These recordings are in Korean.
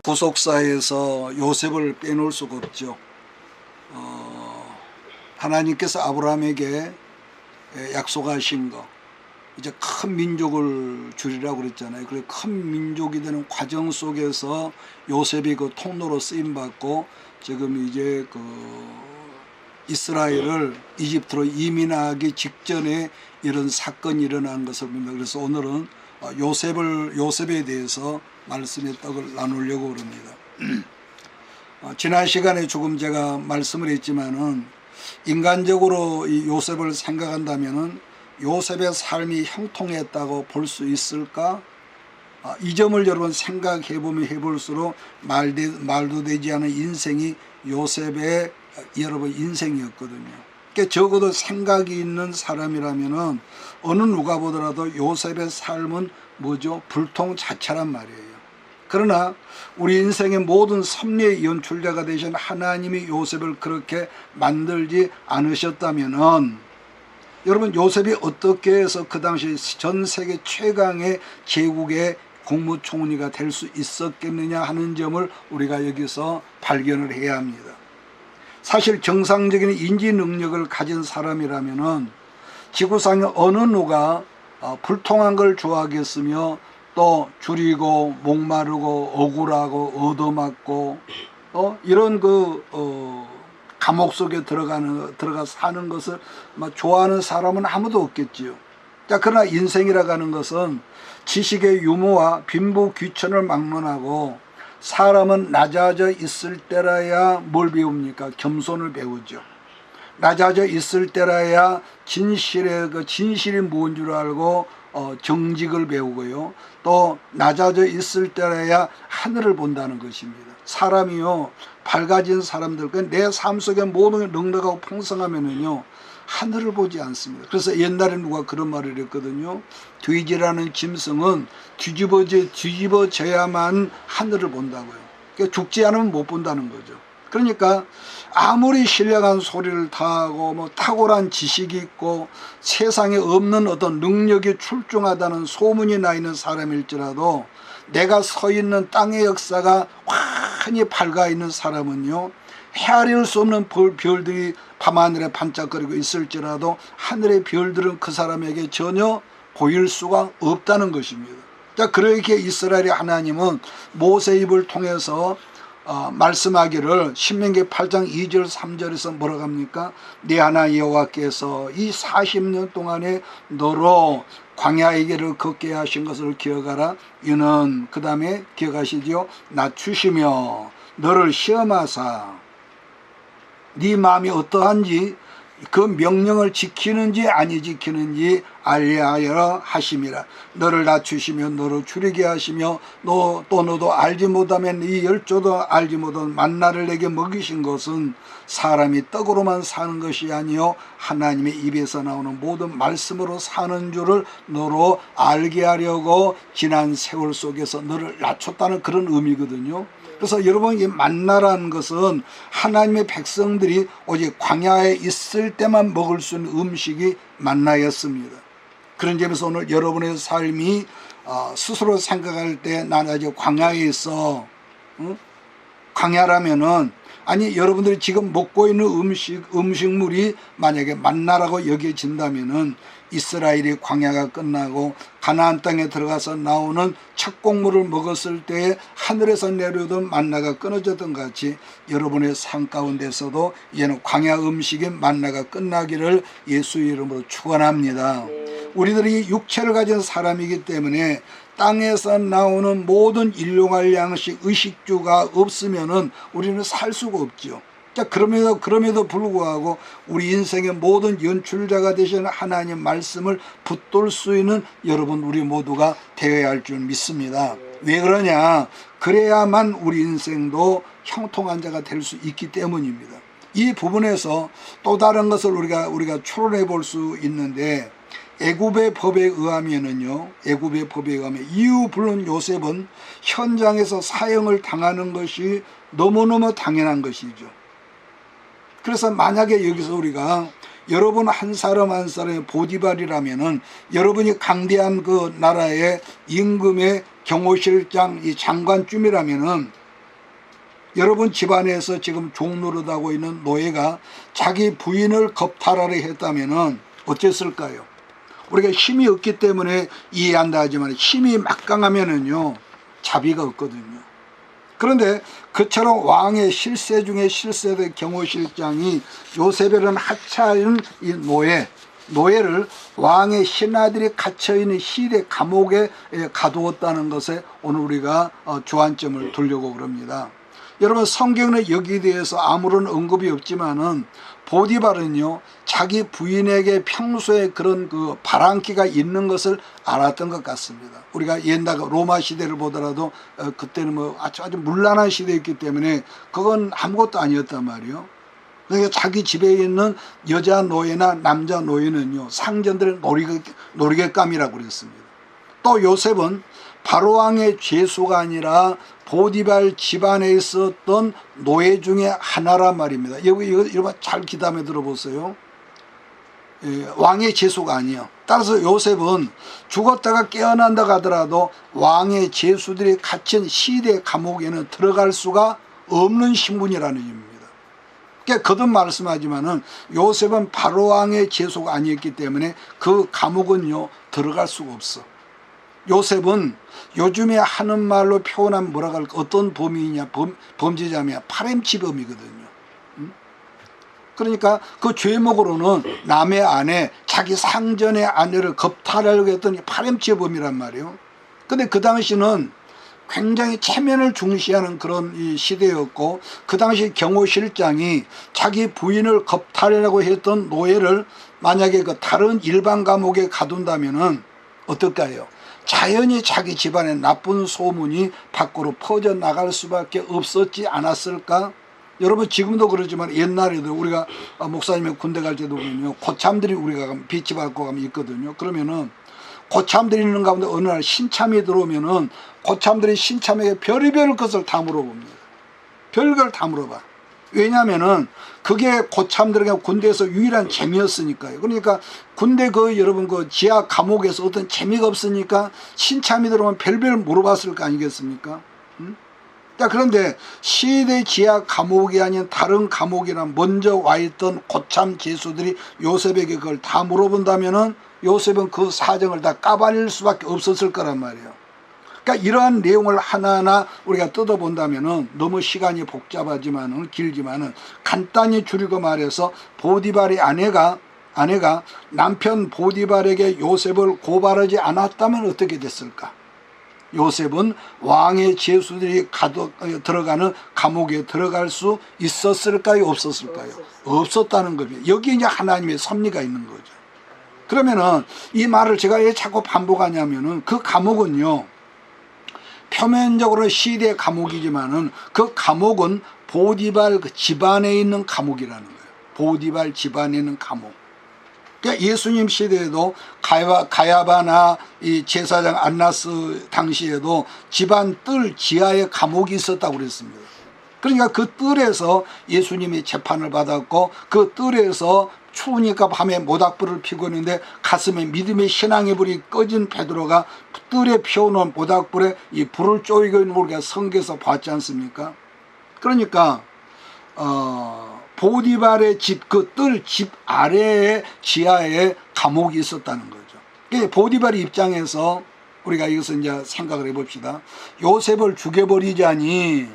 구속사에서 요셉을 빼놓을 수가 없죠. 하나님께서 아브라함에게 약속하신 거, 이제 큰 민족을 주리라고 그랬잖아요. 그래 큰 민족이 되는 과정 속에서 요셉이 그 통로로 쓰임 받고 지금 이제 그 이스라엘을 이집트로 이민하기 직전에 이런 사건이 일어난 것을 봅니다. 그래서 오늘은 요셉에 대해서 말씀의 떡을 나누려고 합니다. 지난 시간에 조금 제가 말씀을 했지만은 인간적으로 이 요셉을 생각한다면은 요셉의 삶이 형통했다고 볼 수 있을까? 이 점을 여러분 생각해 보면 해볼수록 말도 되지 않은 인생이 요셉의 여러분 인생이었거든요. 그러니까 적어도 생각이 있는 사람이라면은 어느 누가 보더라도 요셉의 삶은 뭐죠? 불통자체란 말이에요. 그러나 우리 인생의 모든 섭리의 연출자가 되신 하나님이 요셉을 그렇게 만들지 않으셨다면은 여러분 요셉이 어떻게 해서 그 당시 전 세계 최강의 제국의 국무총리가 될 수 있었겠느냐 하는 점을 우리가 여기서 발견을 해야 합니다. 사실 정상적인 인지 능력을 가진 사람이라면은 지구상에 어느 누가 불통한 걸 좋아하겠으며 또 줄이고 목마르고 억울하고 얻어맞고 이런 감옥 속에 들어가 사는 것을 좋아하는 사람은 아무도 없겠지요. 자, 그러나 인생이라고 하는 것은 지식의 유무와 빈부 귀천을 막론하고 사람은 낮아져 있을 때라야 뭘 배웁니까? 겸손을 배우죠. 낮아져 있을 때라야 진실이 뭔 줄 알고 정직을 배우고요. 또 낮아져 있을 때라야 하늘을 본다는 것입니다. 사람이요, 밝아진 사람들, 내 삶 속에 모든 게 넉넉하고 풍성하면은요, 하늘을 보지 않습니다. 그래서 옛날에 누가 그런 말을 했거든요. 돼지라는 짐승은 뒤집어져야만 하늘을 본다고요. 그러니까 죽지 않으면 못 본다는 거죠. 그러니까 아무리 신령한 소리를 다하고 탁월한 지식이 있고 세상에 없는 어떤 능력이 출중하다는 소문이 나 있는 사람일지라도 내가 서 있는 땅의 역사가 환히 밝아 있는 사람은요, 헤아릴 수 없는 별들이 밤하늘에 반짝거리고 있을지라도 하늘의 별들은 그 사람에게 전혀 보일 수가 없다는 것입니다. 자, 그렇게 이스라엘의 하나님은 모세 입을 통해서 말씀하기를 신명기 8장 2절 3절에서 뭐라고 합니까? 네 하나님 여호와께서 이 40년 동안에 너로 광야의 길을 걷게 하신 것을 기억하라. 이는 그 다음에 기억하시죠? 낮추시며 너를 시험하사 네 마음이 어떠한지 그 명령을 지키는지 아니 지키는지 알려하여 하심이라. 너를 낮추시며 너를 줄이게 하시며 너도 알지 못하면 이 열조도 알지 못한 만나를 내게 먹이신 것은 사람이 떡으로만 사는 것이 아니요 하나님의 입에서 나오는 모든 말씀으로 사는 줄을 너로 알게 하려고 지난 세월 속에서 너를 낮췄다는 그런 의미거든요. 그래서 여러분, 이 만나라는 것은 하나님의 백성들이 오직 광야에 있을 때만 먹을 수 있는 음식이 만나였습니다. 그런 점에서 오늘 여러분의 삶이 스스로 생각할 때 난 아직 광야에 있어. 광야라면은 아니 여러분들이 지금 먹고 있는 음식물이 만약에 만나라고 여겨진다면은 이스라엘이 광야가 끝나고 가나안 땅에 들어가서 나오는 착곡물을 먹었을 때에 하늘에서 내려오던 만나가 끊어졌던 것 같이 여러분의 삶 가운데서도 이제는 광야 음식의 만나가 끝나기를 예수의 이름으로 축원합니다. 우리들이 육체를 가진 사람이기 때문에 땅에서 나오는 모든 일용할 양식 의식주가 없으면은 우리는 살 수가 없죠. 자, 그럼에도 불구하고 우리 인생의 모든 연출자가 되시는 하나님 말씀을 붙들 수 있는 여러분 우리 모두가 되어야 할 줄 믿습니다. 왜 그러냐? 그래야만 우리 인생도 형통한 자가 될 수 있기 때문입니다. 이 부분에서 또 다른 것을 우리가 추론해 볼 수 있는데 애굽의 법에 의하면은요, 애굽의 법에 의하면 이유 불론 요셉은 현장에서 사형을 당하는 것이 너무너무 당연한 것이죠. 그래서 만약에 여기서 우리가 여러분 한 사람 한 사람의 보디발이라면은 여러분이 강대한 그 나라의 임금의 경호실장 이 장관쯤이라면은 여러분 집안에서 지금 종노릇하고 있는 노예가 자기 부인을 겁탈하려 했다면은 어땠을까요? 우리가 힘이 없기 때문에 이해한다 하지만 힘이 막강하면은요 자비가 없거든요. 그런데 그처럼 왕의 실세 중에 실세된 경호실장이 요세벨은 하찮은 이 노예를 왕의 신하들이 갇혀있는 시대 감옥에 가두었다는 것에 오늘 우리가 주안점을 두려고 그럽니다. 여러분 성경은 여기에 대해서 아무런 언급이 없지만은 보디발은요 자기 부인에게 평소에 그런 그 바람기가 있는 것을 알았던 것 같습니다. 우리가 옛날 로마 시대를 보더라도 그때는 뭐 아주 문란한 시대였기 때문에 그건 아무것도 아니었단 말이에요. 그러니까 자기 집에 있는 여자 노예나 남자 노예는요 상전들의 놀이객감이라고 그랬습니다. 또 요셉은 바로왕의 죄수가 아니라 보디발 집안에 있었던 노예 중에 하나란 말입니다. 이거 잘 귀담아 들어보세요. 왕의 죄수가 아니에요. 따라서 요셉은 죽었다가 깨어난다 하더라도 왕의 죄수들이 갇힌 시대 감옥에는 들어갈 수가 없는 신분이라는 의미입니다. 그러니까 거듭 말씀하지만은 요셉은 바로왕의 죄수가 아니었기 때문에 그 감옥은요 들어갈 수가 없어. 요셉은 요즘에 하는 말로 표현하면 뭐라고 할까? 어떤 범인이냐? 범죄자냐? 파렴치범이거든요. 그러니까 그 죄목으로는 남의 아내, 자기 상전의 아내를 겁탈하려고 했던 파렴치범이란 말이에요. 근데 그 당시는 굉장히 체면을 중시하는 그런 이 시대였고 그 당시 경호실장이 자기 부인을 겁탈하려고 했던 노예를 만약에 그 다른 일반 감옥에 가둔다면은 어떨까요? 자연히 자기 집안에 나쁜 소문이 밖으로 퍼져나갈 수밖에 없었지 않았을까? 여러분 지금도 그러지만 옛날에도 우리가 목사님의 군대 갈 때도 보면요 고참들이 우리가 가면 비치 받고 가면 있거든요. 그러면은 고참들이 있는 가운데 어느 날 신참이 들어오면은 고참들이 신참에게 별의별 것을 다 물어봅니다. 별걸 다 물어봐. 왜냐하면은 그게 고참들에게 군대에서 유일한 재미였으니까요. 그러니까 군대 여러분 지하 감옥에서 어떤 재미가 없으니까 신참이 들어오면 별별 물어봤을 거 아니겠습니까? 자, 그런데 시대 지하 감옥이 아닌 다른 감옥이나 먼저 와 있던 고참 죄수들이 요셉에게 그걸 다 물어본다면은 요셉은 그 사정을 다 까발릴 수밖에 없었을 거란 말이에요. 그러니까 이러한 내용을 하나하나 우리가 뜯어본다면은 너무 시간이 복잡하지만은 길지만은 간단히 줄이고 말해서 보디발의 아내가 남편 보디발에게 요셉을 고발하지 않았다면 어떻게 됐을까? 요셉은 왕의 죄수들이 들어가는 감옥에 들어갈 수 있었을까요? 없었을까요? 없었다는 겁니다. 여기 이제 하나님의 섭리가 있는 거죠. 그러면은 이 말을 제가 왜 자꾸 반복하냐면은 그 감옥은요 표면적으로 시대 감옥이지만은 그 감옥은 보디발 집안에 있는 감옥이라는 거예요. 보디발 집안에 있는 감옥. 그러니까 예수님 시대에도 가야바나 이 제사장 안나스 당시에도 집안 뜰 지하에 감옥이 있었다고 그랬습니다. 그러니까 그 뜰에서 예수님이 재판을 받았고 그 뜰에서 추우니까 밤에 모닥불을 피고 있는데 가슴에 믿음의 신앙의 불이 꺼진 베드로가 뜰에 피워놓은 모닥불에 이 불을 쪼이고 있는 걸 우리가 성경에서 봤지 않습니까? 그러니까 보디발의 집, 그 뜰 집 아래에 지하에 감옥이 있었다는 거죠. 그러니까 보디발의 입장에서 우리가 이것을 이제 생각을 해봅시다. 요셉을 죽여버리자니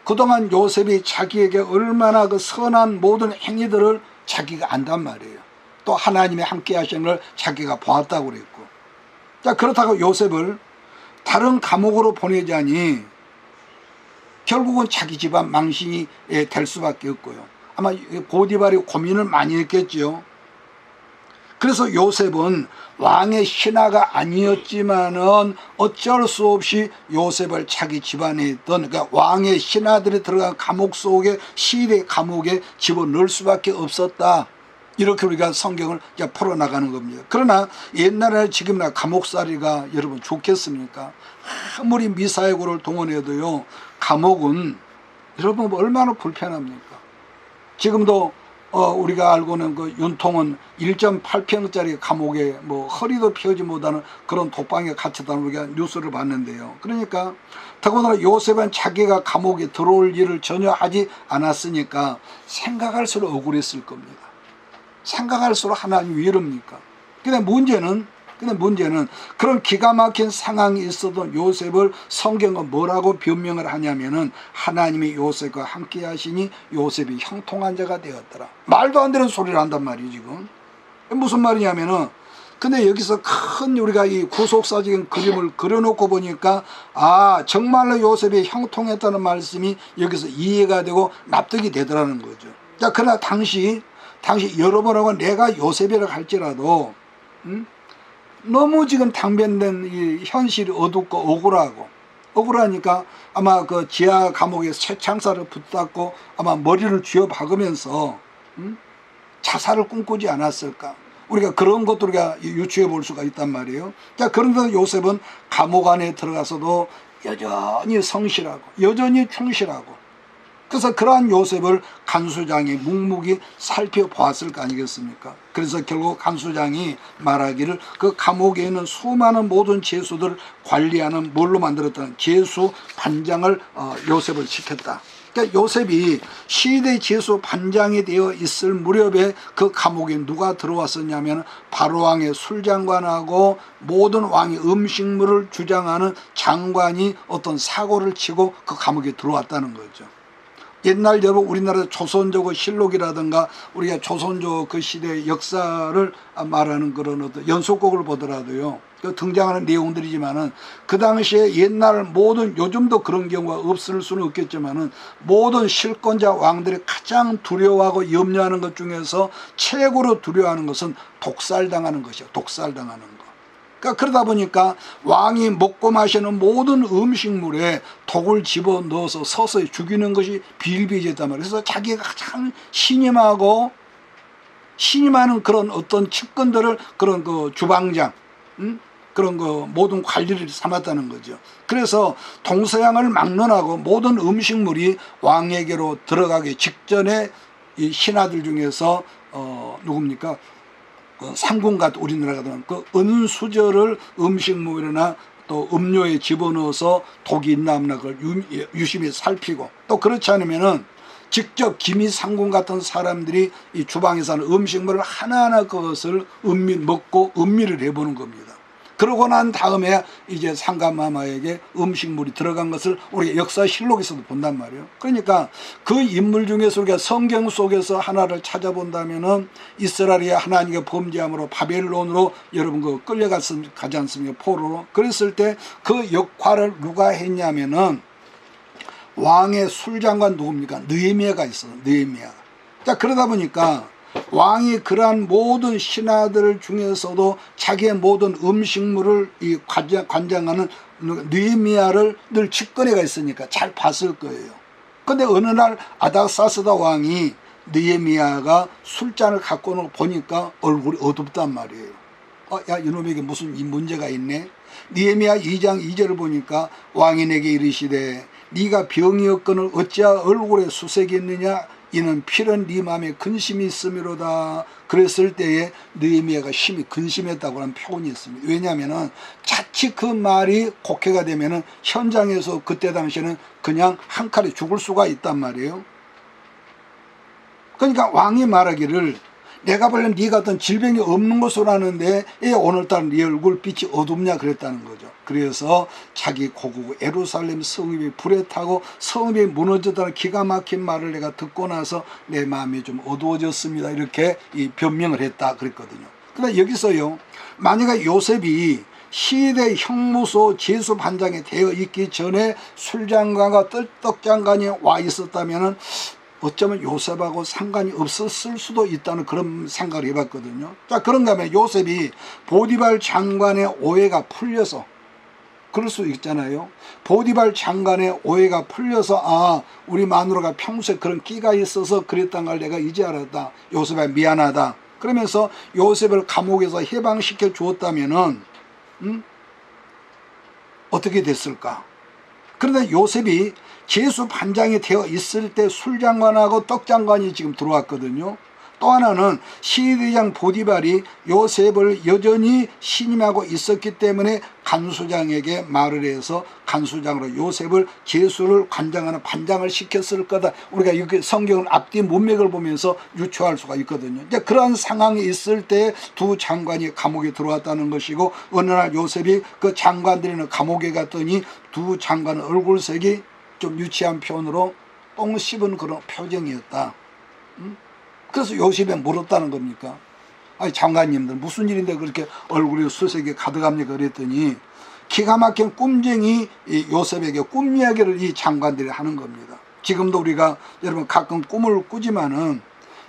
그동안 요셉이 자기에게 얼마나 그 선한 모든 행위들을 자기가 안단 말이에요. 또 하나님의 함께 하시는 걸 자기가 보았다고 그랬고. 자, 그렇다고 요셉을 다른 감옥으로 보내자니 결국은 자기 집안 망신이 될 수밖에 없고요. 아마 보디발이 고민을 많이 했겠죠. 그래서 요셉은 왕의 신하가 아니었지만은 어쩔 수 없이 요셉을 자기 집안에 있던 그러니까 왕의 신하들이 들어간 감옥 속에 시대 감옥에 집어넣을 수밖에 없었다. 이렇게 우리가 성경을 풀어나가는 겁니다. 그러나 옛날에 지금이나 감옥살이가 여러분 좋겠습니까? 아무리 미사여구를 동원해도요 감옥은 여러분 얼마나 불편합니까? 지금도 우리가 알고는 그 윤통은 1.8평짜리 감옥에 뭐 허리도 펴지 못하는 그런 독방에 갇혔다는 우리가 뉴스를 봤는데요. 그러니까 더군다나 요셉은 자기가 감옥에 들어올 일을 전혀 하지 않았으니까 생각할수록 억울했을 겁니다. 생각할수록 하나님 왜 이럽니까? 근데 문제는 그런 기가 막힌 상황이 있어도 요셉을 성경은 뭐라고 변명을 하냐면은 하나님이 요셉과 함께 하시니 요셉이 형통한 자가 되었더라. 말도 안 되는 소리를 한단 말이에요 지금. 무슨 말이냐면은 근데 여기서 큰 우리가 이 구속사적인 그림을 그려놓고 보니까 정말로 요셉이 형통했다는 말씀이 여기서 이해가 되고 납득이 되더라는 거죠. 자, 그러나 당시 여러분하고 내가 요셉이라고 할지라도 너무 지금 당면된 이 현실이 어둡고 억울하니까 아마 그 지하 감옥에 쇠창살을 붙잡고 아마 머리를 쥐어 박으면서 자살을 꿈꾸지 않았을까. 우리가 그런 것도 우리가 유추해 볼 수가 있단 말이에요. 자, 그런데 요셉은 감옥 안에 들어가서도 여전히 성실하고 여전히 충실하고, 그래서 그러한 요셉을 간수장이 묵묵히 살펴보았을 거 아니겠습니까? 그래서 결국 간수장이 말하기를 그 감옥에 있는 수많은 모든 죄수들을 관리하는 뭘로 만들었다는 죄수 반장을 요셉을 시켰다. 그러니까 요셉이 시대 죄수 반장이 되어 있을 무렵에 그 감옥에 누가 들어왔었냐면 바로 왕의 술장관하고 모든 왕의 음식물을 주장하는 장관이 어떤 사고를 치고 그 감옥에 들어왔다는 거죠. 옛날 여러분 우리나라 조선조 실록이라든가 우리가 조선조 그 시대의 역사를 말하는 그런 어떤 연속곡을 보더라도요, 그 등장하는 내용들이지만은 그 당시에 옛날 모든, 요즘도 그런 경우가 없을 수는 없겠지만은 모든 실권자 왕들이 가장 두려워하고 염려하는 것 중에서 최고로 두려워하는 것은 독살당하는 것이요. 독살당하는 것. 그러니까 그러다 보니까 왕이 먹고 마시는 모든 음식물에 독을 집어넣어서 서서히 죽이는 것이 비일비재했단 말이에요. 그래서 자기가 가장 신임하는 그런 어떤 측근들을 그런 그 주방장, 그런 그 모든 관리를 삼았다는 거죠. 그래서 동서양을 막론하고 모든 음식물이 왕에게로 들어가기 직전에 이 신하들 중에서 누굽니까? 그 상궁 같은 우리나라 같은 그 은수저를 음식물이나 또 음료에 집어넣어서 독이 있나 없나 그걸 유심히 살피고, 또 그렇지 않으면은 직접 기미상궁 같은 사람들이 이 주방에서 하는 음식물을 하나하나 그것을 먹고 음미를 해보는 겁니다. 그러고 난 다음에 이제 상감마마에게 음식물이 들어간 것을 우리가 역사실록에서도 본단 말이에요. 그러니까 그 인물 중에서 우리가 성경 속에서 하나를 찾아본다면은 이스라엘이 하나님과 범죄함으로 바벨론으로 여러분 그 끌려가지 않습니까? 포로로. 그랬을 때 그 역할을 누가 했냐면은 왕의 술장관 누굽니까? 느헤미야가 있어요. 느헤미야. 자, 그러다 보니까 왕이 그러한 모든 신하들 중에서도 자기의 모든 음식물을 이 관장하는 느헤미야를 늘 직권해가 있으니까 잘 봤을 거예요. 근데 어느 날 아닥사스다 왕이 느헤미야가 술잔을 갖고 보니까 얼굴이 어둡단 말이에요. 야, 이놈에게 무슨 문제가 있네. 느헤미야 2장 2절을 보니까 왕이 내게 이르시되 네가 병이었거늘 어찌하여 얼굴에 수색이 있느냐. 이는 필은 네 마음에 근심이 있음이로다. 그랬을 때에 느헤미야가 심히 근심했다고 하는 표현이 있습니다. 왜냐하면 자칫 그 말이 곡해가 되면은 현장에서 그때 당시에는 그냥 한 칼에 죽을 수가 있단 말이에요. 그러니까 왕이 말하기를 내가 보려면 네가 어떤 질병이 없는 것으로 아는데 왜 오늘따라 네 얼굴빛이 어둡냐 그랬다는 거죠. 그래서 자기 고국 예루살렘 성읍이 불에 타고 성읍이 무너졌다는 기가 막힌 말을 내가 듣고 나서 내 마음이 좀 어두워졌습니다. 이렇게 이 변명을 했다 그랬거든요. 그런데 여기서요, 만약에 요셉이 시대 형무소 제수 반장이 되어 있기 전에 술장관과 떡장관이 와 있었다면은 어쩌면 요셉하고 상관이 없었을 수도 있다는 그런 생각을 해봤거든요. 자, 그런가 하면 요셉이 보디발 장관의 오해가 풀려서, 그럴 수 있잖아요. 보디발 장관의 오해가 풀려서 우리 마누라가 평소에 그런 끼가 있어서 그랬던 걸 내가 이제 알았다. 요셉아 미안하다. 그러면서 요셉을 감옥에서 해방시켜 주었다면은 어떻게 됐을까? 그런데 요셉이 제수 반장이 되어 있을 때 술장관하고 떡장관이 지금 들어왔거든요. 또 하나는 시대장 보디발이 요셉을 여전히 신임하고 있었기 때문에 간수장에게 말을 해서 간수장으로 요셉을 제수를 관장하는 반장을 시켰을 거다. 우리가 이렇게 성경을 앞뒤 문맥을 보면서 유추할 수가 있거든요. 이제 그러한 상황이 있을 때 두 장관이 감옥에 들어왔다는 것이고, 어느 날 요셉이 그 장관들이는 감옥에 갔더니 두 장관의 얼굴색이 좀 유치한 표현으로 똥 씹은 그런 표정이었다. 그래서 요셉에 물었다는 겁니까? 아니 장관님들 무슨 일인데 그렇게 얼굴이 수색이 가득합니까? 그랬더니 기가 막힌 꿈쟁이 요셉에게 꿈 이야기를 이 장관들이 하는 겁니다. 지금도 우리가 여러분 가끔 꿈을 꾸지만은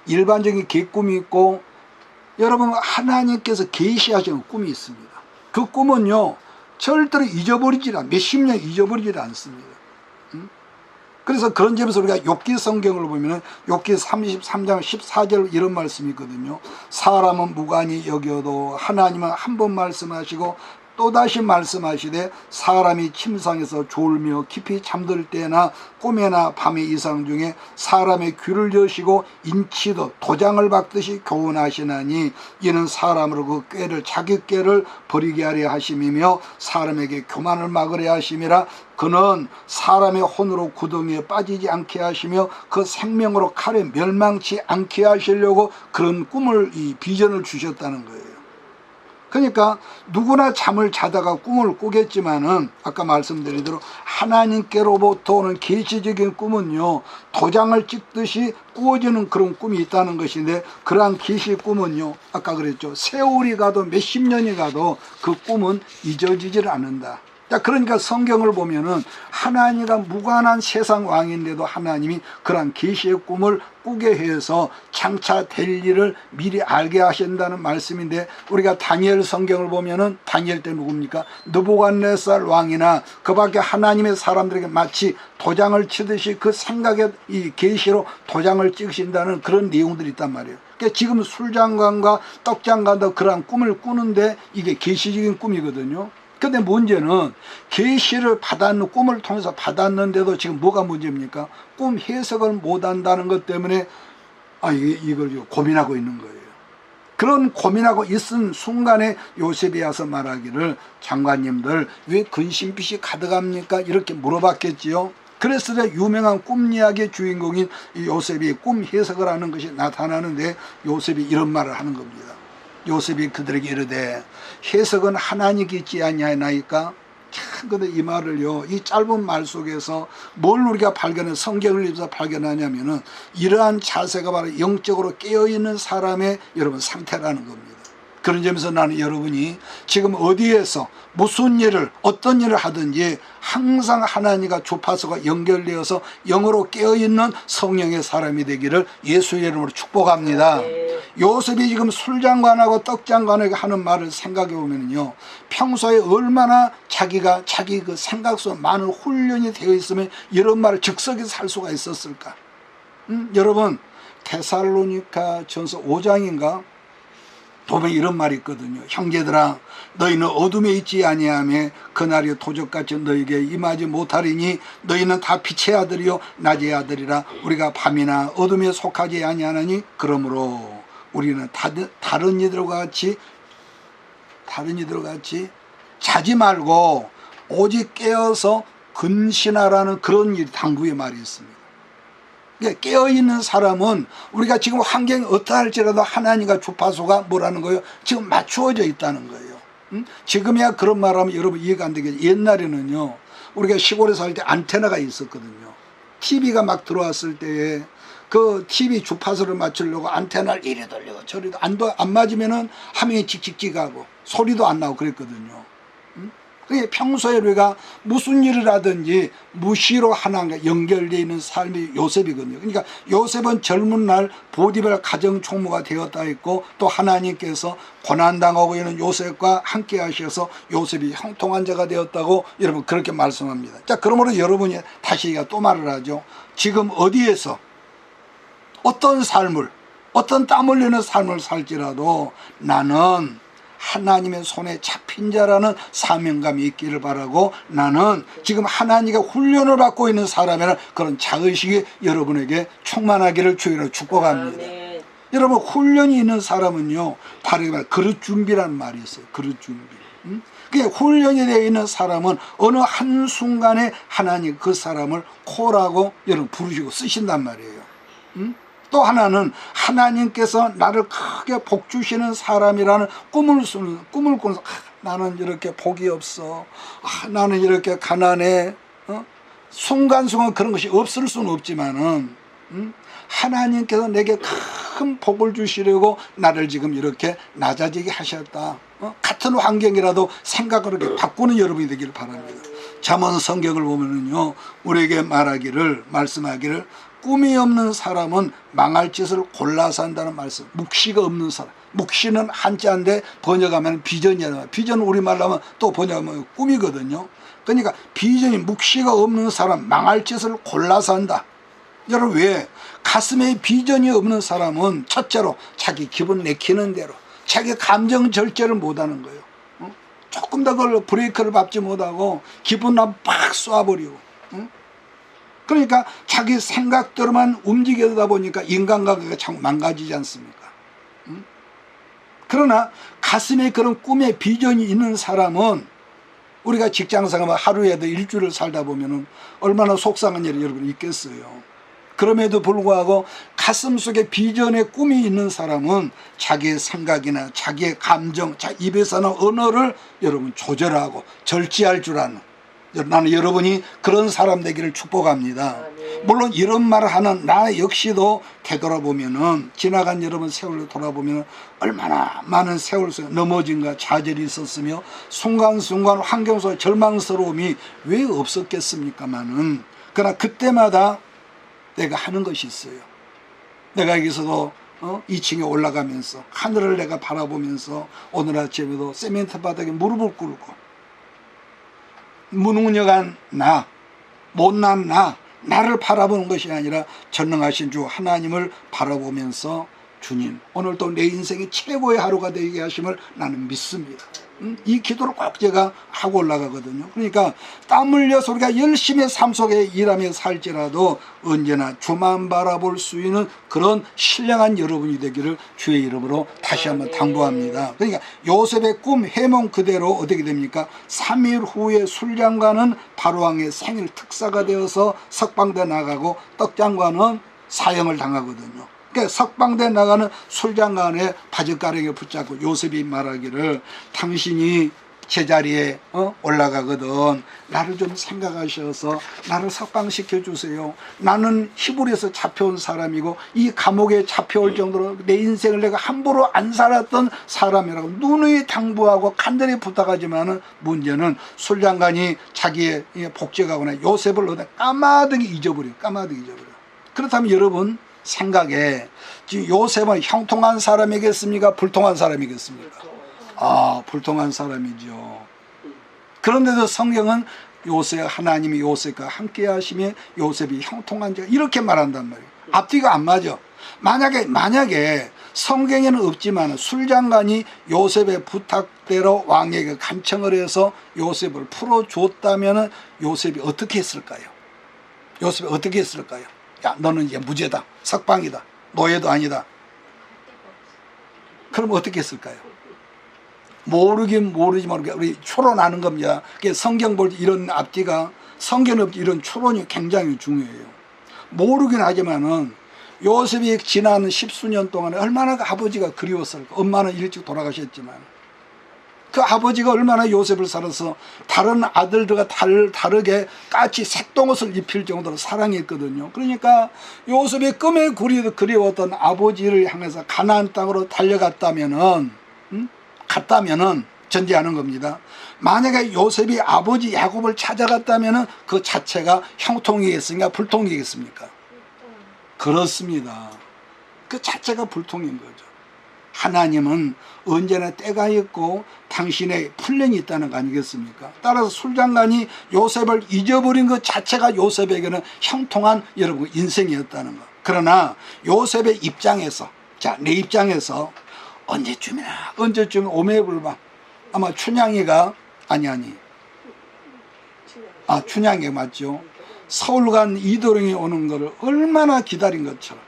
일반적인 개꿈이 있고, 여러분 하나님께서 계시하시는 꿈이 있습니다. 그 꿈은요 절대로 몇십 년 잊어버리지 않습니다. 그래서 그런 점에서 우리가 욥기 성경을 보면은 욥기 33장 14절 이런 말씀이 있거든요. 사람은 무관히 여겨도 하나님은 한 번 말씀하시고 또다시 말씀하시되 사람이 침상에서 졸며 깊이 잠들 때나 꿈에나 밤의 이상 중에 사람의 귀를 여시고 인치도 도장을 박듯이 교훈하시나니 이는 사람으로 그 꾀를 자기 꾀를 버리게 하려 하심이며 사람에게 교만을 막으려 하심이라. 그는 사람의 혼으로 구덩이에 빠지지 않게 하시며 그 생명으로 칼에 멸망치 않게 하시려고 그런 꿈을 이 비전을 주셨다는 거예요. 그러니까 누구나 잠을 자다가 꿈을 꾸겠지만은 아까 말씀드린 대로 하나님께로부터 오는 계시적인 꿈은요 도장을 찍듯이 꾸어지는 그런 꿈이 있다는 것인데, 그러한 계시 꿈은요 아까 그랬죠, 세월이 가도 몇십 년이 가도 그 꿈은 잊어지질 않는다. 그러니까 성경을 보면은 하나님과 무관한 세상 왕인데도 하나님이 그러한 계시의 꿈을 꾸게 해서 장차 될 일을 미리 알게 하신다는 말씀인데, 우리가 다니엘 성경을 보면은 다니엘 때 누굽니까? 느부갓네살 왕이나 그 밖에 하나님의 사람들에게 마치 도장을 치듯이 그 생각의 이 계시로 도장을 찍으신다는 그런 내용들이 있단 말이에요. 그러니까 지금 술장관과 떡장관도 그러한 꿈을 꾸는데 이게 계시적인 꿈이거든요. 근데 문제는 계시를 받았는, 꿈을 통해서 받았는데도 지금 뭐가 문제입니까? 꿈 해석을 못한다는 것 때문에 이걸 고민하고 있는 거예요. 그런 고민하고 있은 순간에 요셉이 와서 말하기를 장관님들 왜 근심빛이 가득합니까? 이렇게 물어봤겠지요. 그랬을 때 유명한 꿈 이야기의 주인공인 요셉이 꿈 해석을 하는 것이 나타나는데, 요셉이 이런 말을 하는 겁니다. 요셉이 그들에게 이르되 해석은 하나님께 있지 아니하나이까? 참, 근데 이 말을요, 이 짧은 말 속에서 뭘 우리가 성경을 읽어서 발견하냐면은 이러한 자세가 바로 영적으로 깨어있는 사람의 여러분 상태라는 겁니다. 그런 점에서 나는 여러분이 지금 어디에서 무슨 일을 어떤 일을 하든지 항상 하나님과 주파수가 연결되어서 영으로 깨어있는 성령의 사람이 되기를 예수의 이름으로 축복합니다. 요셉이 지금 술장관하고 떡장관에게 하는 말을 생각해 보면요, 평소에 얼마나 자기 그 생각 속에 많은 훈련이 되어 있으면 이런 말을 즉석에서 할 수가 있었을까? 여러분 데살로니가 전서 5장인가 보면 이런 말이 있거든요. 형제들아, 너희는 어둠에 있지 아니하며 그날이 도적같이 너희에게 임하지 못하리니 너희는 다 빛의 아들이요 낮의 아들이라. 우리가 밤이나 어둠에 속하지 아니하나니 그러므로 우리는 다른 이들과 같이 자지 말고 오직 깨어서 근신하라는 그런 당부의 말이 있습니다. 깨어있는 사람은 우리가 지금 환경이 어떠할지라도 하나님과 주파수가 뭐라는 거예요? 지금 맞추어져 있다는 거예요. 지금이야 그런 말하면 여러분 이해가 안 되겠죠. 옛날에는요, 우리가 시골에 살 때 안테나가 있었거든요. TV가 막 들어왔을 때에 그 TV 주파수를 맞추려고 안테나를 이리 돌리고 저리도 안 맞으면은 화면이 칙칙칙하고 소리도 안 나고 그랬거든요. 평소에 우리가 무슨 일을 하든지 무시로 하나님과 연결되어 있는 삶이 요셉이거든요. 그러니까 요셉은 젊은 날 보디발 가정 총무가 되었다 했고, 또 하나님께서 고난당하고 있는 요셉과 함께 하셔서 요셉이 형통한 자가 되었다고 여러분 그렇게 말씀합니다. 자, 그러므로 여러분이 다시 또 말을 하죠. 지금 어디에서 어떤 삶을, 어떤 땀 흘리는 삶을 살지라도 나는 하나님의 손에 잡힌 자라는 사명감이 있기를 바라고, 나는 지금 하나님과 훈련을 받고 있는 사람이라는 그런 자의식이 여러분에게 충만하기를 주의로 축복합니다. 여러분 훈련이 있는 사람은요 바르게 말 그릇 준비라는 말이 있어요. 그릇 준비. 그게 훈련이 되어 있는 사람은 어느 한순간에 하나님 그 사람을 코라고 여러분 부르시고 쓰신단 말이에요. 또 하나는 하나님께서 나를 크게 복 주시는 사람이라는 꿈을 꾸면서 나는 이렇게 복이 없어. 나는 이렇게 가난해. 순간순간 그런 것이 없을 수는 없지만은 하나님께서 내게 큰 복을 주시려고 나를 지금 이렇게 낮아지게 하셨다. 같은 환경이라도 생각을 이렇게 바꾸는 여러분이 되기를 바랍니다. 잠언 성경을 보면은요 우리에게 말씀하기를 꿈이 없는 사람은 망할 짓을 골라서 한다는 말씀. 묵시가 없는 사람. 묵시는 한자인데 번역하면 비전이잖아요. 비전은 우리말로 하면 또 번역하면 꿈이거든요. 그러니까 비전이 묵시가 없는 사람 망할 짓을 골라서 한다. 여러분 왜? 가슴에 비전이 없는 사람은 첫째로 자기 기분 내키는 대로 자기 감정 절제를 못하는 거예요. 조금 더 그걸 브레이크를 밟지 못하고 기분만 팍 쏴버리고. 그러니까 자기 생각대로만 움직이다 보니까 인간관계가 참 망가지지 않습니까? 그러나 가슴에 그런 꿈에 비전이 있는 사람은 우리가 직장생활 하루에도 일주일을 살다 보면 얼마나 속상한 일이 여러분 있겠어요. 그럼에도 불구하고 가슴속에 비전의 꿈이 있는 사람은 자기의 생각이나 자기의 감정, 입에서 나오는 언어를 여러분 조절하고 절제할 줄 아는, 나는 여러분이 그런 사람 되기를 축복합니다. 물론 이런 말을 하는 나 역시도 되돌아보면은 지나간 여러분 세월을 돌아보면 얼마나 많은 세월 속에 넘어짐과 좌절이 있었으며 순간순간 환경 속에 절망스러움이 왜 없었겠습니까마는, 그러나 그때마다 내가 하는 것이 있어요. 내가 여기서도 2층에 올라가면서 하늘을 내가 바라보면서 오늘 아침에도 세멘트 바닥에 무릎을 꿇고 무능력한 나, 못난 나를 바라보는 것이 아니라 전능하신 주 하나님을 바라보면서 주님 오늘도 내 인생이 최고의 하루가 되게 하심을 나는 믿습니다. 이 기도를 꼭 제가 하고 올라가거든요. 그러니까 땀 흘려서 우리가 열심히 삶 속에 일하며 살지라도 언제나 주만 바라볼 수 있는 그런 신령한 여러분이 되기를 주의 이름으로 다시 한번 당부합니다. 그러니까 요셉의 꿈 해몽 그대로 어떻게 됩니까? 3일 후에 술장관은 바로왕의 생일 특사가 되어서 석방돼 나가고 떡장관은 사형을 당하거든요. 그러니까 석방돼 나가는 술장관의 바짓가랑이를 붙잡고 요셉이 말하기를 당신이 제자리에 올라가거든 나를 좀 생각하셔서 나를 석방시켜 주세요. 나는 히브리에서 잡혀온 사람이고 이 감옥에 잡혀올 정도로 내 인생을 내가 함부로 안 살았던 사람이라고 누누이 당부하고 간절히 부탁하지만은 문제는 술장관이 자기의 복제가거나 요셉을 얻어 까마득히 잊어버려. 그렇다면 여러분 생각에 지금 요셉은 형통한 사람이겠습니까? 불통한 사람이겠습니까? 불통한 사람이죠. 그런데도 성경은 하나님이 요셉과 함께 하시며 요셉이 형통한 자 이렇게 말한단 말이에요. 앞뒤가 안 맞아. 만약에 성경에는 없지만 술장관이 요셉의 부탁대로 왕에게 간청을 해서 요셉을 풀어줬다면 요셉이 어떻게 했을까요? 야, 너는 이제 무죄다. 석방이다. 노예도 아니다. 그럼 어떻게 했을까요? 모르지만 우리 추론하는 겁니다. 성경 볼 때 이런 앞뒤가 성경에 없지 이런 추론이 굉장히 중요해요. 모르긴 하지만은 요셉이 지난 10수년 동안에 얼마나 그 아버지가 그리웠을까. 엄마는 일찍 돌아가셨지만 그 아버지가 얼마나 요셉을 살아서 다른 아들들과 다르게 까치 색동옷을 입힐 정도로 사랑했거든요. 그러니까 요셉이 꿈에 그리웠던 아버지를 향해서 가나안 땅으로 달려갔다면은 전제하는 겁니다. 만약에 요셉이 아버지 야곱을 찾아갔다면은 그 자체가 형통이겠습니까? 불통이겠습니까? 그렇습니다. 그 자체가 불통인 거죠. 하나님은 언제나 때가 있고 당신의 플랜이 있다는 거 아니겠습니까? 따라서 술장관이 요셉을 잊어버린 것 자체가 요셉에게는 형통한 여러분 인생이었다는 거. 그러나 요셉의 입장에서 내 입장에서 언제쯤 오매불망 아마 춘향이가 춘향이 맞죠. 서울 간 이도령이 오는 거를 얼마나 기다린 것처럼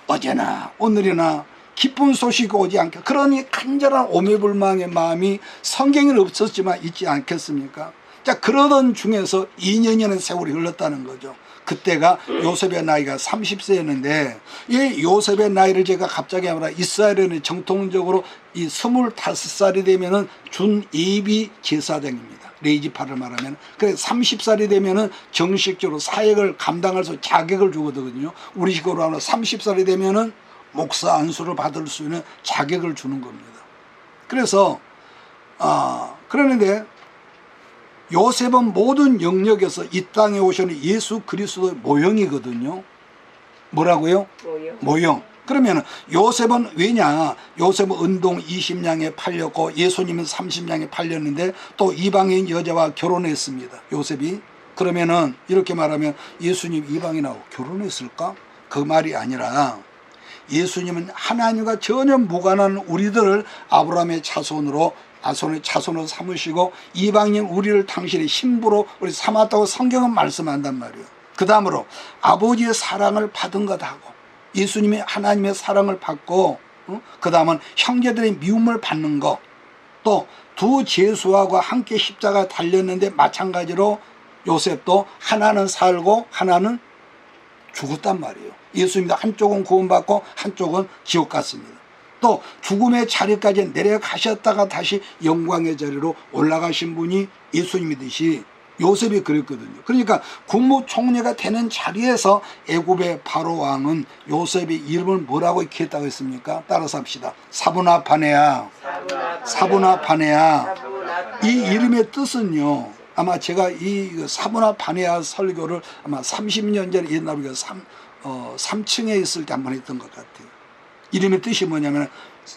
어제나 오늘이나 기쁜 소식이 오지 않게, 그러니 간절한 오매불망의 마음이 성경에는 없었지만 있지 않겠습니까? 자, 그러던 중에서 2년이라는 세월이 흘렀다는 거죠. 그때가 요셉의 나이가 30세였는데 이 요셉의 나이를 제가 갑자기 말하, 이스라엘은 정통적으로 이 25살이 되면은 준예비 제사장입니다. 레이지파를 말하면. 그래서 30살이 되면은 정식적으로 사역을 감당할 수 자격을 주거든요. 우리식으로 하면 30살이 되면은 목사 안수를 받을 수 있는 자격을 주는 겁니다. 그래서 그러는데 요셉은 모든 영역에서 이 땅에 오시는 예수 그리스도의 모형이거든요. 뭐라고요? 모형. 그러면 요셉은 왜냐? 요셉은 은동 20냥에 팔렸고 예수님은 30냥에 팔렸는데 또 이방인 여자와 결혼했습니다. 요셉이. 그러면은 이렇게 말하면 예수님 이방인하고 결혼했을까? 그 말이 아니라 예수님은 하나님과 전혀 무관한 우리들을 아브라함의 자손으로 삼으시고 이방인 우리를 당신의 신부로 우리 삼았다고 성경은 말씀한단 말이에요. 그 다음으로 아버지의 사랑을 받은 것하고 예수님이 하나님의 사랑을 받고 그 다음은 형제들의 미움을 받는 것, 또 두 제수하고 함께 십자가 달렸는데 마찬가지로 요셉도 하나는 살고 하나는 죽었단 말이에요. 예수님도 한쪽은 구원받고 한쪽은 지옥 갔습니다. 또 죽음의 자리까지 내려가셨다가 다시 영광의 자리로 올라가신 분이 예수님이듯이 요셉이 그랬거든요. 그러니까 국무총리가 되는 자리에서 애굽의 바로 왕은 요셉의 이름을 뭐라고 기했다고 했습니까? 따라서 합시다. 사브나파네아. 사브나파네아. 이 이름의 뜻은요, 아마 제가 이 사브나파네아 설교를 아마 30년 전에 옛날에 우리가 3층에 있을 때 한번 했던 것 같아요. 이름의 뜻이 뭐냐면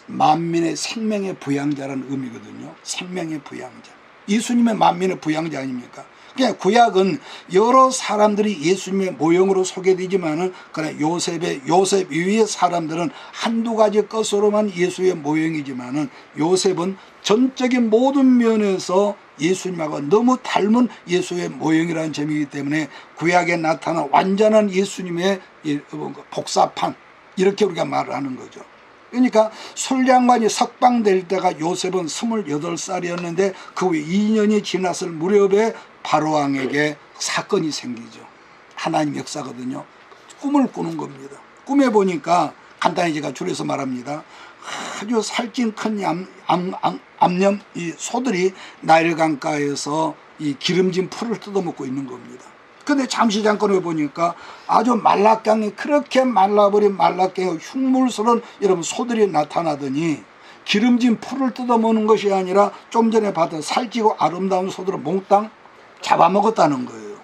만민의 생명의 부양자라는 의미거든요. 생명의 부양자. 예수님의 만민의 부양자 아닙니까? 그냥 구약은 여러 사람들이 예수님의 모형으로 소개되지만은 그러나 요셉 위의 사람들은 한두 가지 것으로만 예수의 모형이지만은 요셉은 전적인 모든 면에서 예수님하고 너무 닮은 예수의 모형이라는 점이기 때문에 구약에 나타난 완전한 예수님의 복사판, 이렇게 우리가 말을 하는 거죠. 그러니까 술장관이 석방될 때가 요셉은 28살이었는데 그 후에 2년이 지났을 무렵에 바로왕에게 사건이 생기죠. 하나님 역사거든요. 꿈을 꾸는 겁니다. 꿈에 보니까 간단히 제가 줄여서 말합니다. 아주 살찐 큰 암염 이 소들이 나일 강가에서 이 기름진 풀을 뜯어먹고 있는 겁니다. 근데 잠시 잠깐 보니까 아주 말라깽이, 그렇게 말라버린 말라깽이 흉물스러운 여러분 소들이 나타나더니 기름진 풀을 뜯어먹는 것이 아니라 좀 전에 봤던 살찌고 아름다운 소들을 몽땅 잡아먹었다는 거예요.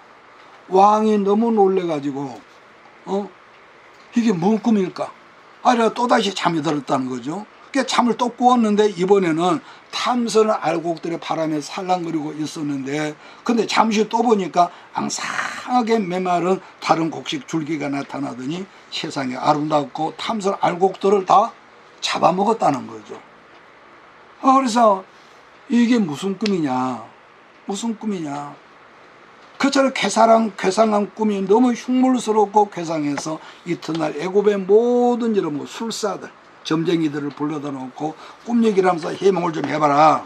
왕이 너무 놀래가지고 이게 뭔 꿈일까? 아니라 또다시 잠이 들었다는 거죠. 그러니까 잠을 또 꾸었는데 이번에는 탐선 알곡들의 바람에 살랑거리고 있었는데, 근데 잠시 또 보니까 앙상하게 메마른 다른 곡식 줄기가 나타나더니 세상에 아름답고 탐선 알곡들을 다 잡아먹었다는 거죠. 그래서 이게 무슨 꿈이냐, 무슨 꿈이냐. 그처럼 괴상한 꿈이 너무 흉물스럽고 괴상해서 이튿날 애굽의 모든 여러분 술사들, 점쟁이들을 불러다 놓고 꿈 얘기를 하면서 해몽을 좀 해봐라.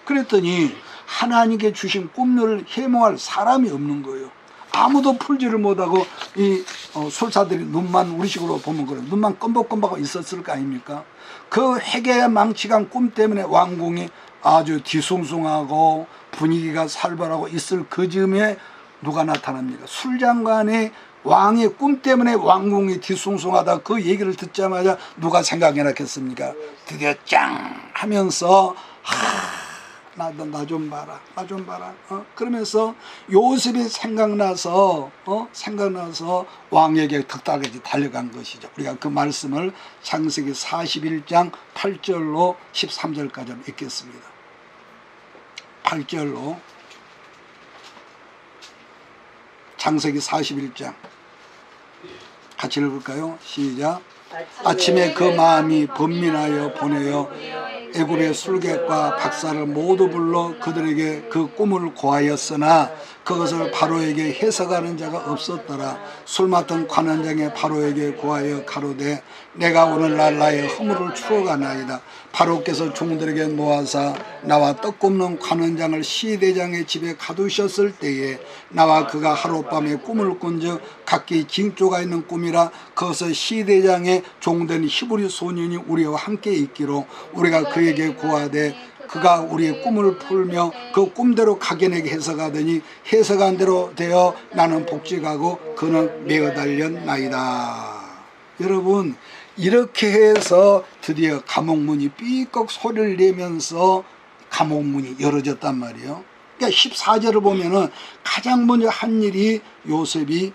그랬더니 하나님께 주신 꿈을 해몽할 사람이 없는 거예요. 아무도 풀지를 못하고 이 술사들이 눈만, 우리식으로 보면 그래, 눈만 껌벅껌벅하고 있었을 거 아닙니까? 그 회개의 망치간 꿈 때문에 왕궁이 아주 뒤숭숭하고 분위기가 살벌하고 있을 그 즈음에 누가 나타납니까? 술장관의 왕의 꿈 때문에 왕궁이 뒤숭숭하다, 그 얘기를 듣자마자 누가 생각해 놨겠습니까? 드디어 짱 하면서 나 좀 봐라, 나 좀 봐라. 그러면서 요셉이 생각나서 왕에게 덕다하게 달려간 것이죠. 우리가 그 말씀을 창세기 41장 8절로 13절까지 읽겠습니다. 8절로 창세기 41장 같이 읽을까요? 시작. 아침에 그 마음이 번민하여 보내어 애굽의 술객과 박사를 모두 불러 그들에게 그 꿈을 고하였으나 그것을 바로에게 해석하는 자가 없었더라. 술 맡은 관원장의 바로에게 고하여 가로되 내가 오늘날 나의 허물을 추억하나이다. 바로께서 종들에게 모아사 나와 떡 굽는 관원장을 시대장의 집에 가두셨을 때에 나와 그가 하룻밤에 꿈을 꾼즉 각기 징조가 있는 꿈이라 그것을 시대장의 종된 히브리 소년이 우리와 함께 있기로 우리가 그에게 고하되 그가 우리의 꿈을 풀며 그 꿈대로 각인에게 해석하더니 해석한 대로 되어 나는 복직하고 그는 매어 달렸나이다. 여러분, 이렇게 해서 드디어 감옥문이 삐걱 소리를 내면서 감옥문이 열어졌단 말이에요. 그러니까 14절을 보면은 가장 먼저 한 일이 요셉이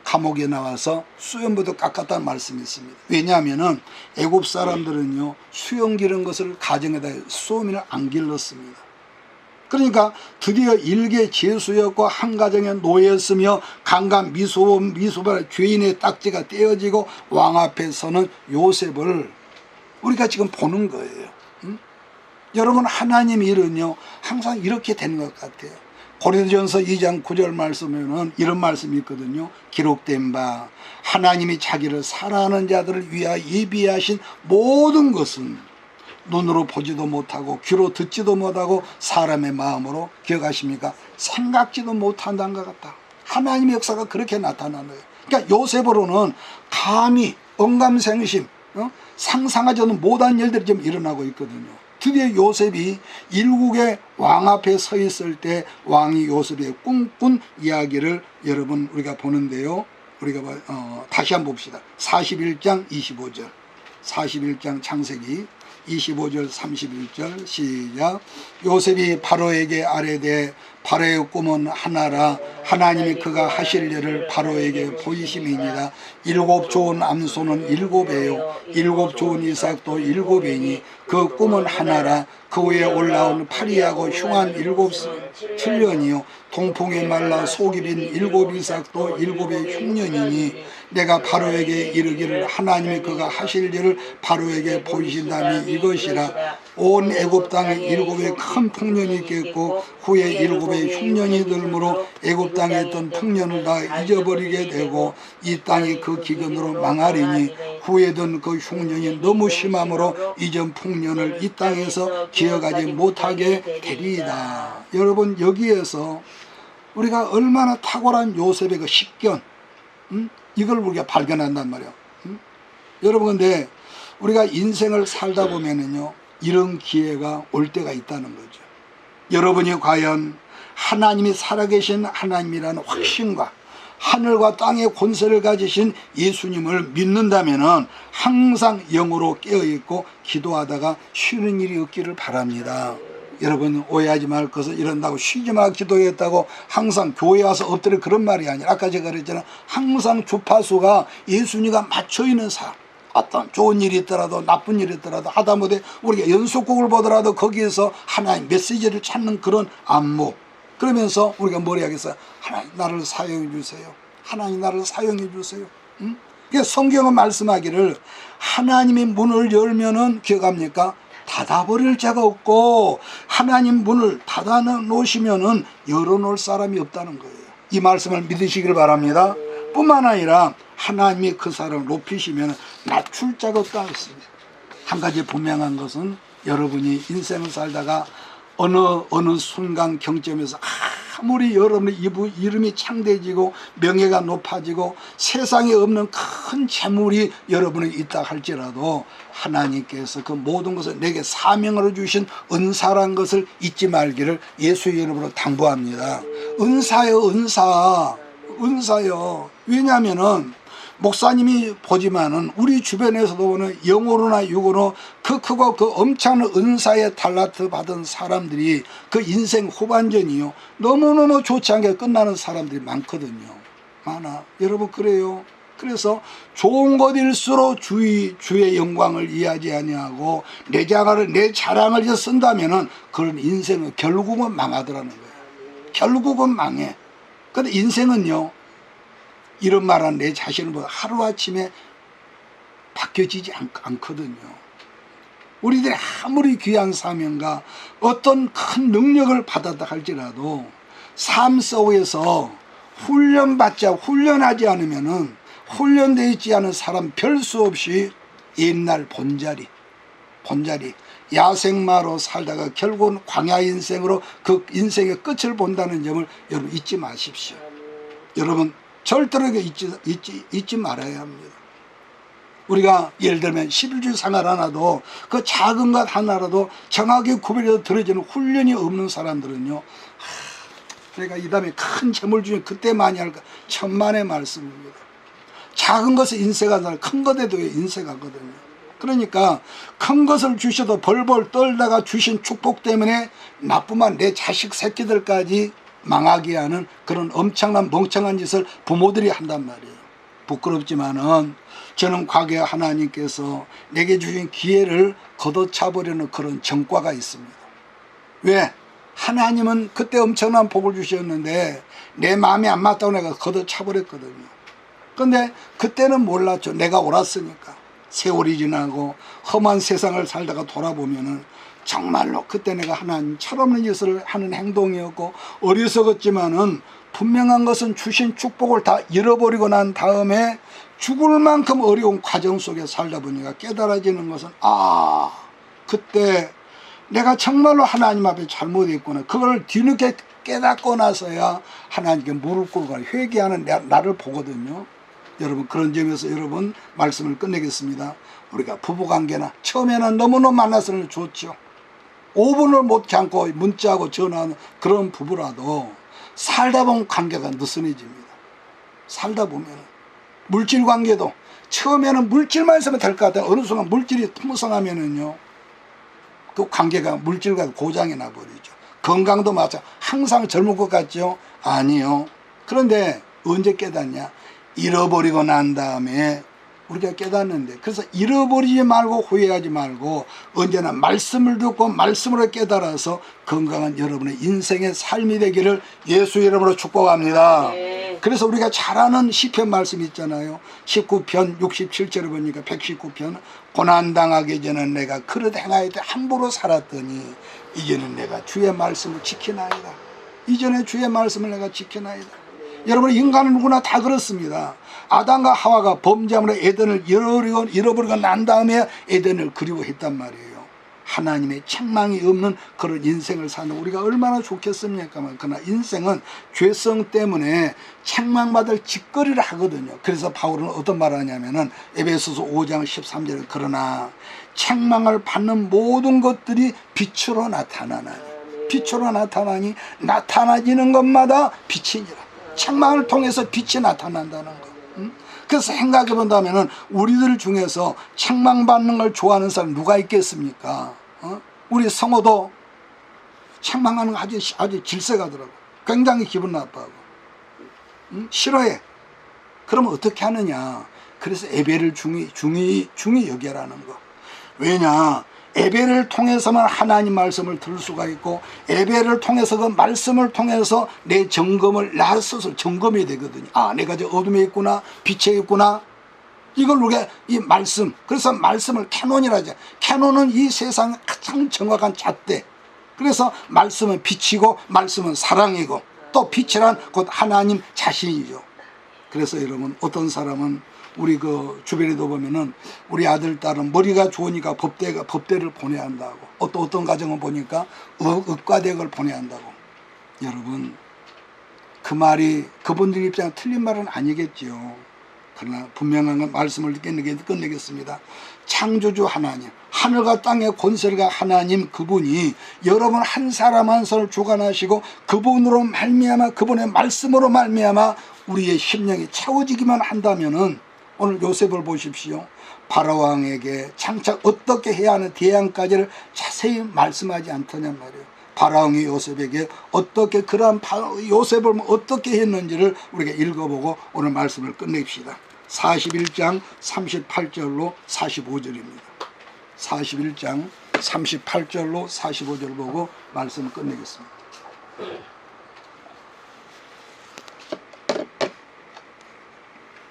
감옥에 나와서 수염부터 깎았다는 말씀이 있습니다. 왜냐하면은 애굽 사람들은요 수염 기른 것을 가정에다 수염을 안 길렀습니다. 그러니까 드디어 일개 죄수였고 한 가정의 노예였으며 강간 미수발 죄인의 딱지가 떼어지고 왕 앞에 서는 요셉을 우리가 지금 보는 거예요. 응? 여러분, 하나님 일은요 항상 이렇게 되는 것 같아요. 고린도전서 2장 9절 말씀에는 이런 말씀이 있거든요. 기록된 바 하나님이 자기를 사랑하는 자들을 위하여 예비하신 모든 것은 눈으로 보지도 못하고 귀로 듣지도 못하고 사람의 마음으로 기억하십니까? 생각지도 못한다는 것 같다. 하나님의 역사가 그렇게 나타나는 거예요. 그러니까 요셉으로는 감히 언감생심 상상하지 못한 일들이 좀 일어나고 있거든요. 드디어 요셉이 일국의 왕 앞에 서 있을 때 왕이 요셉의 꿈꾼 이야기를 여러분 우리가 보는데요. 우리가 다시 한번 봅시다. 41장 25절 41장 창세기 25절 31절 시작. 요셉이 바로에게 아뢰되 바로의 꿈은 하나라. 하나님이 그가 하실 일을 바로에게 보이심이니라. 7 좋은 암소는 7에요 7 좋은 이삭도 7이니 그 꿈은 하나라. 그 위에 올라온 파리하고 흉한 7년이요 동풍에 말라 속이 빈 7 이삭도 7의 흉년이니 내가 바로에게 이르기를 하나님이 그가 하실 일을 바로에게 보이신다니 이것이라. 온 애굽 땅에 7의 큰 풍년이 있겠고 후에 7의 흉년이 들므로 애굽 땅에 있던 풍년을 다 잊어버리게 되고 이 땅이 그 기근으로 망하리니 후에든 그 흉년이 너무 심함으로 이전 풍년을 이 땅에서 기억하지 못하게 되리이다. 여러분, 여기에서 우리가 얼마나 탁월한 요셉의 그 식견, 이걸 우리가 발견한단 말이에요. 여러분, 근데 우리가 인생을 살다 보면은요 이런 기회가 올 때가 있다는 거죠. 여러분이 과연 하나님이 살아계신 하나님이라는 확신과 하늘과 땅의 권세를 가지신 예수님을 믿는다면은 항상 영으로 깨어있고 기도하다가 쉬는 일이 없기를 바랍니다. 여러분, 오해하지 말 것을 이런다고 쉬지 마 기도했다고 항상 교회 와서 엎드려 그런 말이 아니라 아까 제가 그랬잖아요. 항상 주파수가 예수님과 맞춰있는 사람, 어떤 좋은 일이 있더라도 나쁜 일이 있더라도 하다못해 우리가 연속곡을 보더라도 거기에서 하나님 메시지를 찾는 그런 안목, 그러면서 우리가 뭘 해야겠어요? 하나님 나를 사용해 주세요. 하나님 나를 사용해 주세요. 응? 성경은 말씀하기를 하나님이 문을 열면은 기억합니까? 닫아버릴 자가 없고 하나님 문을 닫아 놓으시면은 열어놓을 사람이 없다는 거예요. 이 말씀을 믿으시길 바랍니다. 뿐만 아니라 하나님이 그 사람을 높이시면 낮출 자가 없다 했습니다. 한 가지 분명한 것은 여러분이 인생을 살다가 어느 순간 경점에서 아무리 여러분의 이름이 창대해지고 명예가 높아지고 세상에 없는 큰 재물이 여러분에 있다 할지라도 하나님께서 그 모든 것을 내게 사명으로 주신 은사란 것을 잊지 말기를 예수의 이름으로 당부합니다. 은사요, 은사요. 왜냐하면은 목사님이 보지만은 우리 주변에서도 보는 영으로나 육으로 그 크고 그 엄청난 은사에 달라트 받은 사람들이 그 인생 후반전이요 너무너무 좋지 않게 끝나는 사람들이 많거든요. 많아. 여러분, 그래요. 그래서 좋은 것일수록 주의 영광을 이해하지 아니하고 내 자랑을 위해서 쓴다면은 그런 인생은 결국은 망하더라는 거예요. 결국은 망해. 근데 인생은요 이런 말은 내 자신을 보다 하루아침에 바뀌어지지 않거든요. 우리들이 아무리 귀한 사명과 어떤 큰 능력을 받았다 할지라도 삶 속에서 훈련하지 않으면은 훈련되어 있지 않은 사람 별 수 없이 옛날 본자리 야생마로 살다가 결국은 광야 인생으로 그 인생의 끝을 본다는 점을 여러분 잊지 마십시오. 여러분 절대로 잊지 말아야 합니다. 우리가 예를 들면 11주 생활 하나도 그 작은 것 하나라도 정확히 구별해서 들어지는 훈련이 없는 사람들은요, 내가 이 다음에 큰 재물 중에 그때 많이 할까, 천만의 말씀입니다. 작은 것에 인색하다 큰 것에도 인색하거든요. 그러니까 큰 것을 주셔도 벌벌 떨다가 주신 축복 때문에 나뿐만 내 자식 새끼들까지 망하게 하는 그런 엄청난 멍청한 짓을 부모들이 한단 말이에요. 부끄럽지만은 저는 과거에 하나님께서 내게 주신 기회를 걷어차버리는 그런 정과가 있습니다. 왜? 하나님은 그때 엄청난 복을 주셨는데 내 마음에 안 맞다고 내가 걷어차버렸거든요. 근데 그때는 몰랐죠. 내가 옳았으니까. 세월이 지나고 험한 세상을 살다가 돌아보면은 정말로 그때 내가 하나님 철없는 짓을 하는 행동이었고 어리석었지만은 분명한 것은 주신 축복을 다 잃어버리고 난 다음에 죽을 만큼 어려운 과정 속에 살다 보니까 깨달아지는 것은 그때 내가 정말로 하나님 앞에 잘못했구나. 그걸 뒤늦게 깨닫고 나서야 하나님께 무릎 꿇고 회개하는 나를 보거든요. 여러분 그런 점에서 여러분 말씀을 끝내겠습니다. 우리가 부부관계나 처음에는 너무너무 만나서는 좋죠. 5분을 못지 않고 문자하고 전화하는 그런 부부라도 살다 보면 관계가 느슨해집니다. 살다 보면 물질 관계도 처음에는 물질만 있으면 될 것 같아요. 어느 순간 물질이 풍성하면은요 그 관계가 물질과 고장이 나버리죠. 건강도 마찬가지. 항상 젊을 것 같죠? 아니요. 그런데 언제 깨닫냐? 잃어버리고 난 다음에 우리가 깨닫는데, 그래서 잃어버리지 말고 후회하지 말고 언제나 말씀을 듣고 말씀으로 깨달아서 건강한 여러분의 인생의 삶이 되기를 예수 이름으로 축복합니다. 네. 그래서 우리가 잘 아는 시편 말씀이 있잖아요. 19편 67절을 보니까 119편 고난당하기 전에 내가 그릇 행하였되 함부로 살았더니 이제는 내가 주의 말씀을 지키나이다. 이전에 주의 말씀을 내가 지키나이다. 여러분 인간은 누구나 다 그렇습니다. 아담과 하와가 범죄함으로 에덴을 잃어버리고 난 다음에 에덴을 그리워했단 말이에요. 하나님의 책망이 없는 그런 인생을 사는 우리가 얼마나 좋겠습니까? 그러나 인생은 죄성 때문에 책망받을 짓거리를 하거든요. 그래서 바울은 어떤 말을 하냐면은 에베소서 5장 13절에 그러나 책망을 받는 모든 것들이 빛으로 나타나나니 빛으로 나타나니 나타나지는 것마다 빛이니라. 책망을 통해서 빛이 나타난다는 거. 그래서 생각해 본다면 우리들 중에서 책망받는 걸 좋아하는 사람 누가 있겠습니까? 우리 성호도 책망하는 거 아주 질색하더라고. 굉장히 기분 나빠하고 싫어해. 그러면 어떻게 하느냐? 그래서 예배를 중히 여겨라는 거. 왜냐? 예배를 통해서만 하나님 말씀을 들을 수가 있고 예배를 통해서 그 말씀을 통해서 내 점검을 나 스스로 점검이 되거든요. 내가 저 어둠에 있구나, 빛에 있구나. 이걸 우리가 이 말씀, 그래서 말씀을 캐논이라 하죠. 캐논은 이 세상의 가장 정확한 잣대. 그래서 말씀은 빛이고 말씀은 사랑이고 또 빛이란 곧 하나님 자신이죠. 그래서 여러분 어떤 사람은 우리 그 주변에도 보면은 우리 아들 딸은 머리가 좋으니까 법대를 보내야 한다고. 어떤 가정은 보니까 의과대학을 보내야 한다고. 여러분 그 말이 그분들 입장에 틀린 말은 아니겠지요. 그러나 분명한 건 말씀을 끝내겠습니다. 창조주 하나님, 하늘과 땅의 권세가 하나님 그분이 여러분 한 사람 한 사람을 주관하시고 그분으로 말미암아 그분의 말씀으로 말미암아 우리의 심령이 채워지기만 한다면은 오늘 요셉을 보십시오. 바라왕에게 장차 어떻게 해야 하는 대안까지를 자세히 말씀하지 않더냔 말이에요. 바라왕이 요셉에게 어떻게 그러한 요셉을 어떻게 했는지를 우리가 읽어보고 오늘 말씀을 끝냅시다. 41장 38절로 45절입니다. 41장 38절로 45절 보고 말씀을 끝내겠습니다.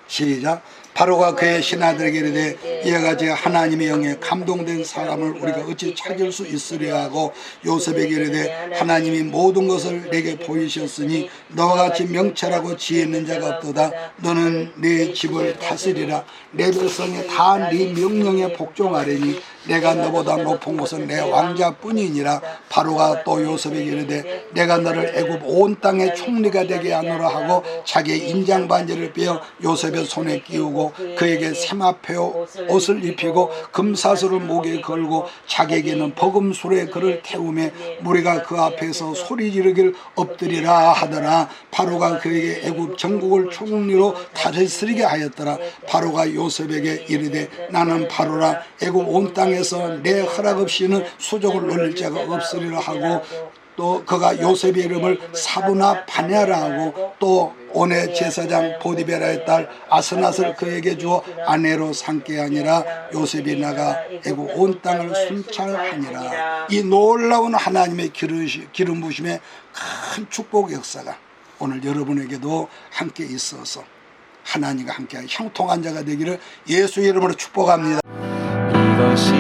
시작. 바로가 그의 신하들에게 이르되 이와 같이 하나님의 영에 감동된 사람을 우리가 어찌 찾을 수 있으랴 하고 요셉에게 이르되 하나님이 모든 것을 내게 보이셨으니 너와 같이 명철하고 지혜 있는 자가 없도다. 너는 네 집을 다스리라. 내 백성이 다 네 명령에 복종하리니 내가 너보다 높은 곳은 내 왕자뿐이니라. 바로가 또 요셉에게 이르되 내가 너를 애굽 온 땅의 총리가 되게 하노라 하고 자기의 인장 반지를 빼어 요셉의 손에 끼우고 그에게 세마포 옷을 입히고 금사슬을 목에 걸고 자기에게는 버금술에 그를 태우며 무리가 그 앞에서 소리 지르길 엎드리라 하더라. 바로가 그에게 애굽 전국을 총리로 다스리게 하였더라. 바로가 요셉에게 이르되 나는 바로라. 애굽 온 땅에서 내 허락 없이는 수족을 놀릴 자가 없으리라 하고 또 그가 요셉의 이름을 사브나 바냐라 하고 또 온의 제사장 보디베라의 딸 아스낫을 그에게 주어 아내로 삼게 하니라. 요셉이 나가 애굽 온 땅을 순찰하니라. 이 놀라운 하나님의 기름 부심의 큰 축복 역사가 오늘 여러분에게도 함께 있어서 하나님과 함께 형통한 자가 되기를 예수의 이름으로 축복합니다. 이것이